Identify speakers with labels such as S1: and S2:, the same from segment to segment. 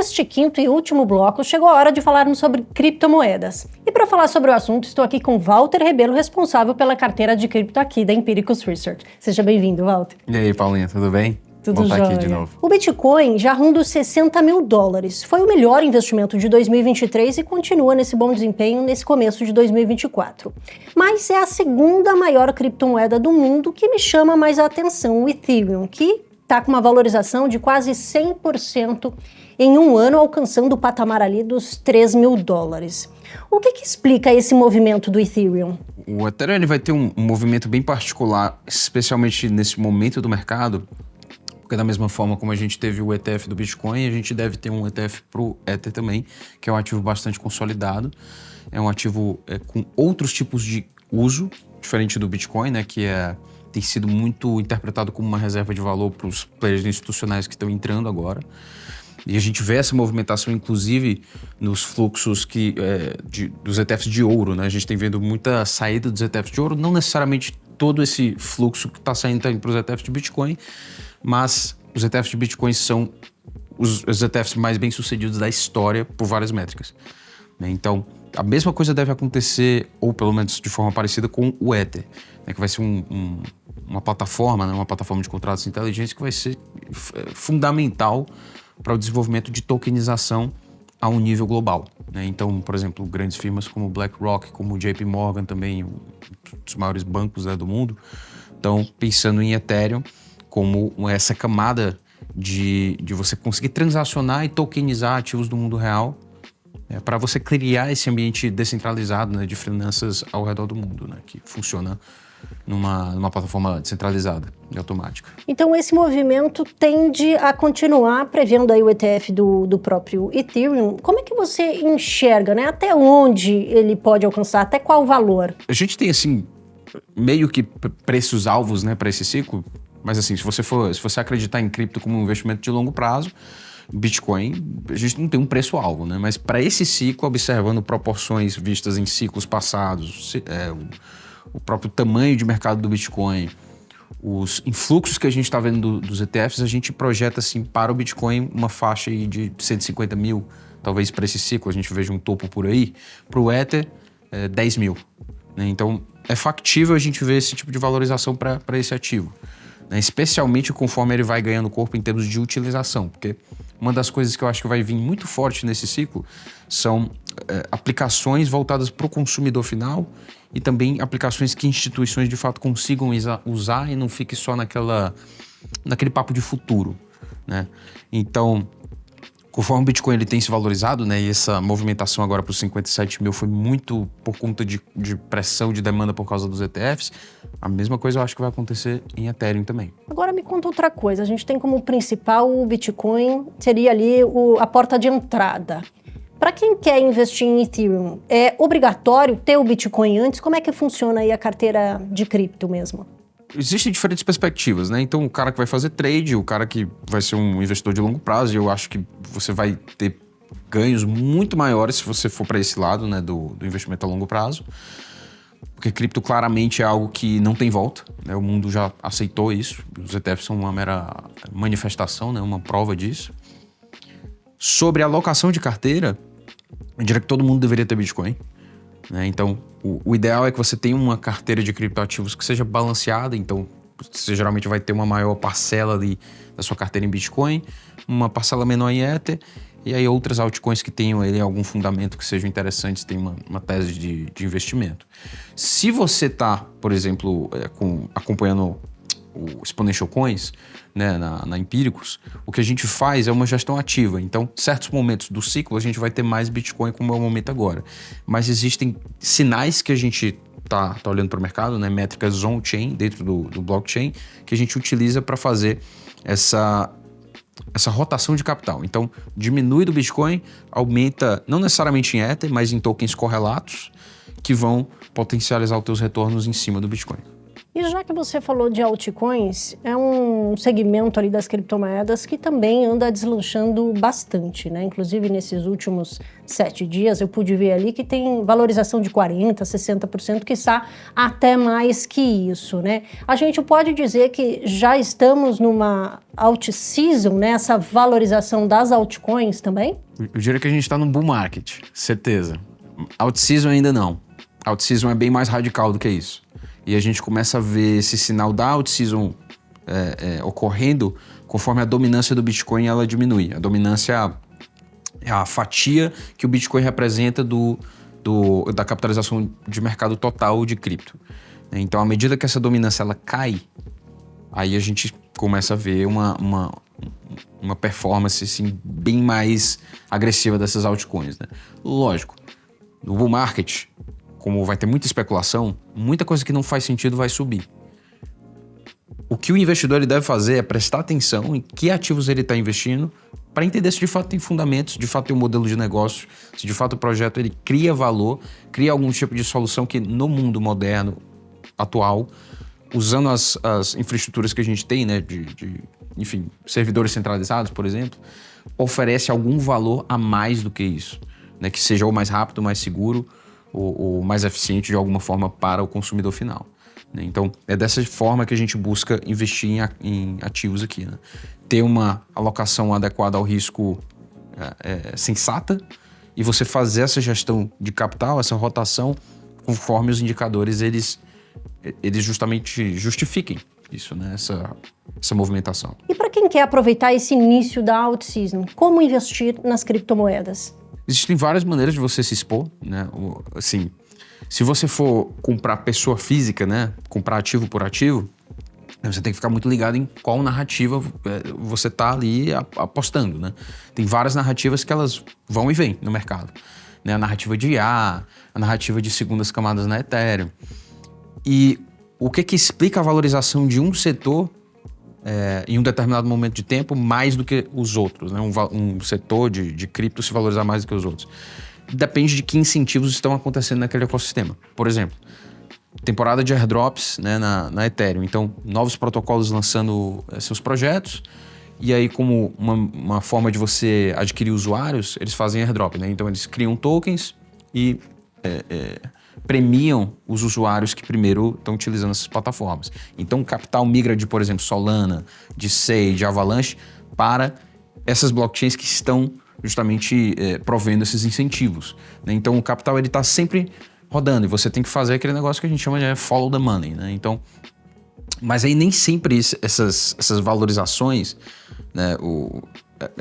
S1: neste quinto e último bloco, chegou a hora de falarmos sobre criptomoedas. E para falar sobre o assunto, estou aqui com Walter Rebelo, responsável pela carteira de cripto aqui da Empiricus Research. Seja bem-vindo, Walter.
S2: E aí, Paulinha, tudo bem?
S1: Tudo
S2: Vou estar
S1: jóia.
S2: aqui de novo.
S1: O Bitcoin já ronda os $60 mil. Foi o melhor investimento de 2023 e continua nesse bom desempenho nesse começo de 2024. Mas é a segunda maior criptomoeda do mundo que me chama mais a atenção, o Ethereum, que está com uma valorização de quase 100% em um ano, alcançando o patamar ali dos $3 mil. O que explica esse movimento do Ethereum?
S2: O Ethereum ele vai ter um movimento bem particular, especialmente nesse momento do mercado, porque da mesma forma como a gente teve o ETF do Bitcoin, a gente deve ter um ETF para o Ether também, que é um ativo bastante consolidado. É um ativo com outros tipos de uso, diferente do Bitcoin, né, que tem sido muito interpretado como uma reserva de valor para os players institucionais que estão entrando agora. E a gente vê essa movimentação, inclusive, nos fluxos dos ETFs de ouro, né? A gente tem vendo muita saída dos ETFs de ouro, não necessariamente todo esse fluxo que está saindo para os ETFs de Bitcoin, mas os ETFs de Bitcoin são os ETFs mais bem-sucedidos da história por várias métricas. Então, a mesma coisa deve acontecer, ou pelo menos de forma parecida, com o Ether, né? Que vai ser uma plataforma, né? Uma plataforma de contratos inteligentes que vai ser fundamental para o desenvolvimento de tokenização a um nível global, né? Então, por exemplo, grandes firmas como BlackRock, como o JP Morgan também, um dos maiores bancos, né, do mundo, estão pensando em Ethereum como essa camada de você conseguir transacionar e tokenizar ativos do mundo real, para você criar esse ambiente descentralizado, né, de finanças ao redor do mundo, né, que funciona numa plataforma descentralizada e automática.
S1: Então esse movimento tende a continuar, prevendo aí o ETF do próprio Ethereum. Como é que você enxerga, né? Até onde ele pode alcançar, até qual valor?
S2: A gente tem, assim, meio que preços-alvos, né, para esse ciclo, mas assim, se você acreditar em cripto como um investimento de longo prazo, Bitcoin, a gente não tem um preço-alvo, né? Mas para esse ciclo, observando proporções vistas em ciclos passados, o próprio tamanho de mercado do Bitcoin, os influxos que a gente está vendo dos ETFs, a gente projeta assim, para o Bitcoin uma faixa aí de 150 mil, talvez para esse ciclo a gente veja um topo por aí, para o Ether 10 mil. Né? Então é factível a gente ver esse tipo de valorização para esse ativo, né? Especialmente conforme ele vai ganhando corpo em termos de utilização, porque uma das coisas que eu acho que vai vir muito forte nesse ciclo são aplicações voltadas para o consumidor final e também aplicações que instituições de fato consigam usar e não fique só naquele papo de futuro, né? Então, conforme o Bitcoin ele tem se valorizado, né, e essa movimentação agora para os 57 mil foi muito por conta de pressão de demanda por causa dos ETFs, a mesma coisa eu acho que vai acontecer em Ethereum também.
S1: Agora me conta outra coisa, a gente tem como principal o Bitcoin, seria ali a porta de entrada. Para quem quer investir em Ethereum, é obrigatório ter o Bitcoin antes? Como é que funciona aí a carteira de cripto mesmo?
S2: Existem diferentes perspectivas, né? Então, o cara que vai fazer trade, o cara que vai ser um investidor de longo prazo, eu acho que você vai ter ganhos muito maiores se você for para esse lado, né, do investimento a longo prazo. Porque cripto claramente é algo que não tem volta, né? O mundo já aceitou isso. Os ETFs são uma mera manifestação, né? Uma prova disso. Sobre a alocação de carteira, eu diria que todo mundo deveria ter Bitcoin, né? Então, o ideal é que você tenha uma carteira de criptoativos que seja balanceada. Então, você geralmente vai ter uma maior parcela ali da sua carteira em Bitcoin, uma parcela menor em Ether, e aí outras altcoins que tenham ali algum fundamento que sejam interessantes, tem uma tese de investimento. Se você está, por exemplo, acompanhando o Exponential Coins, né, na Empiricus, o que a gente faz é uma gestão ativa. Então, certos momentos do ciclo a gente vai ter mais Bitcoin, como é o momento agora. Mas existem sinais que a gente tá olhando para o mercado, né, métricas on-chain, dentro do blockchain, que a gente utiliza para fazer essa rotação de capital. Então, diminui do Bitcoin, aumenta não necessariamente em Ether, mas em tokens correlatos, que vão potencializar os teus retornos em cima do Bitcoin.
S1: E já que você falou de altcoins, é um segmento ali das criptomoedas que também anda deslanchando bastante, né? Inclusive, nesses últimos 7 dias, eu pude ver ali que tem valorização de 40%, 60%, quiçá até mais que isso, né? A gente pode dizer que já estamos numa alt-season, né? Essa valorização das altcoins também?
S2: Eu diria que a gente está num bull market, certeza. Alt-season ainda não. Alt-season é bem mais radical do que isso. E a gente começa a ver esse sinal da alt-season ocorrendo conforme a dominância do Bitcoin ela diminui. A dominância é a fatia que o Bitcoin representa da capitalização de mercado total de cripto. Então, à medida que essa dominância ela cai, aí a gente começa a ver uma performance assim, bem mais agressiva dessas altcoins, né? Lógico, no bull market, como vai ter muita especulação, muita coisa que não faz sentido vai subir. O que o investidor ele deve fazer é prestar atenção em que ativos ele está investindo para entender se de fato tem fundamentos, de fato tem um modelo de negócio, se de fato o projeto ele cria valor, cria algum tipo de solução que no mundo moderno, atual, usando as infraestruturas que a gente tem, né, enfim, servidores centralizados, por exemplo, oferece algum valor a mais do que isso, né, que seja ou mais rápido, mais seguro, ou mais eficiente de alguma forma para o consumidor final. Né? Então, é dessa forma que a gente busca investir em ativos aqui. Né? Ter uma alocação adequada ao risco sensata e você fazer essa gestão de capital, essa rotação, conforme os indicadores eles justamente justifiquem isso, né? essa movimentação.
S1: E para quem quer aproveitar esse início da alt-season, como investir nas criptomoedas?
S2: Existem várias maneiras de você se expor, né? Assim, se você for comprar pessoa física, né? Comprar ativo por ativo, você tem que ficar muito ligado em qual narrativa você está ali apostando, né? Tem várias narrativas que elas vão e vêm no mercado, né? A narrativa de IA, a narrativa de segundas camadas na Ethereum. E o que explica a valorização de um setor em um determinado momento de tempo mais do que os outros, né? Um setor de cripto se valorizar mais do que os outros. Depende de que incentivos estão acontecendo naquele ecossistema. Por exemplo, temporada de airdrops, né, na Ethereum. Então, novos protocolos lançando seus projetos. E aí, como uma forma de você adquirir usuários, eles fazem airdrop, né? Então, eles criam tokens e premiam os usuários que primeiro estão utilizando essas plataformas. Então, o capital migra de, por exemplo, Solana, de Sei, de Avalanche, para essas blockchains que estão justamente provendo esses incentivos. Né? Então, o capital está sempre rodando e você tem que fazer aquele negócio que a gente chama de follow the money. Né? Então, mas aí nem sempre essas valorizações, né,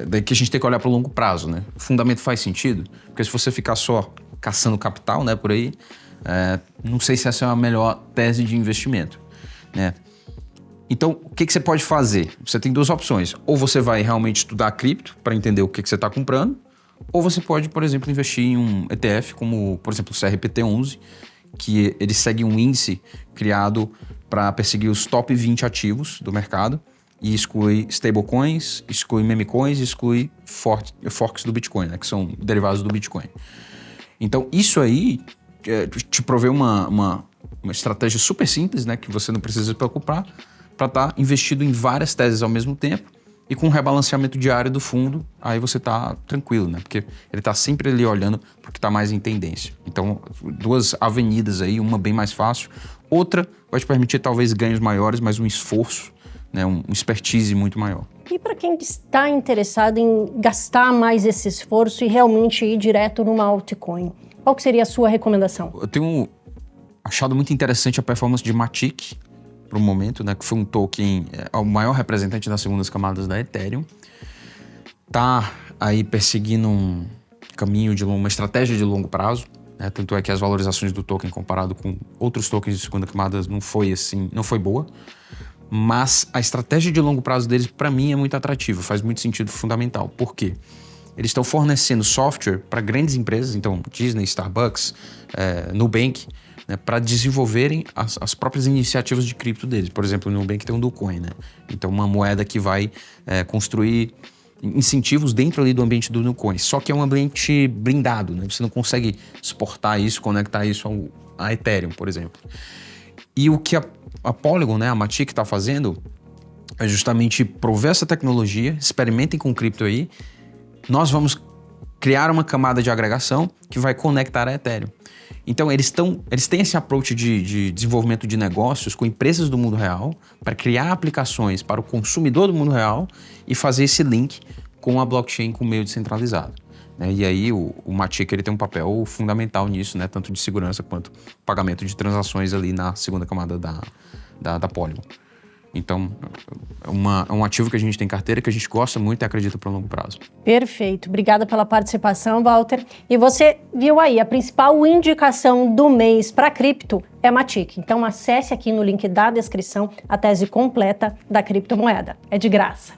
S2: daí que a gente tem que olhar para o longo prazo. Né? O fundamento faz sentido, porque se você ficar só caçando capital, né, por aí, não sei se essa é a melhor tese de investimento, né? Então, o que você pode fazer? Você tem duas opções. Ou você vai realmente estudar cripto para entender o que você está comprando, ou você pode, por exemplo, investir em um ETF, como, por exemplo, o CRPT11, que ele segue um índice criado para perseguir os top 20 ativos do mercado e exclui stablecoins, exclui memecoins, exclui forks do Bitcoin, né, que são derivados do Bitcoin. Então, isso aí te provê uma estratégia super simples, né, que você não precisa se preocupar, para estar investido em várias teses ao mesmo tempo e com um rebalanceamento diário do fundo, aí você está tranquilo, né? Porque ele está sempre ali olhando para o que está mais em tendência. Então, duas avenidas aí, uma bem mais fácil, outra vai te permitir talvez ganhos maiores, mas um esforço, né? Um expertise muito maior.
S1: E para quem está interessado em gastar mais esse esforço e realmente ir direto numa altcoin, qual que seria a sua recomendação?
S2: Eu tenho achado muito interessante a performance de Matic, para o momento, né, que foi um token, o maior representante das segundas camadas da Ethereum. Tá aí perseguindo um caminho uma estratégia de longo prazo, né, tanto é que as valorizações do token comparado com outros tokens de segunda camada não foi boa, mas a estratégia de longo prazo deles, para mim, é muito atrativa, faz muito sentido fundamental. Por quê? Eles estão fornecendo software para grandes empresas, então Disney, Starbucks, Nubank, né, para desenvolverem as próprias iniciativas de cripto deles. Por exemplo, o Nubank tem um Dogecoin, né? Então, uma moeda que vai construir incentivos dentro ali do ambiente do Dogecoin. Só que é um ambiente blindado, né? Você não consegue exportar isso, conectar isso a Ethereum, por exemplo. E o que a Polygon, né, a Matic está fazendo é justamente prover essa tecnologia, experimentem com cripto aí, nós vamos criar uma camada de agregação que vai conectar a Ethereum. Então, eles têm esse approach de desenvolvimento de negócios com empresas do mundo real para criar aplicações para o consumidor do mundo real e fazer esse link com a blockchain com meio descentralizado. Né? E aí, o Matic ele tem um papel fundamental nisso, né? Tanto de segurança quanto pagamento de transações ali na segunda camada da Polygon. Então, é um ativo que a gente tem em carteira, que a gente gosta muito e acredita para o longo prazo.
S1: Perfeito. Obrigada pela participação, Walter. E você viu aí, a principal indicação do mês para cripto é a Matic. Então, acesse aqui no link da descrição a tese completa da criptomoeda. É de graça.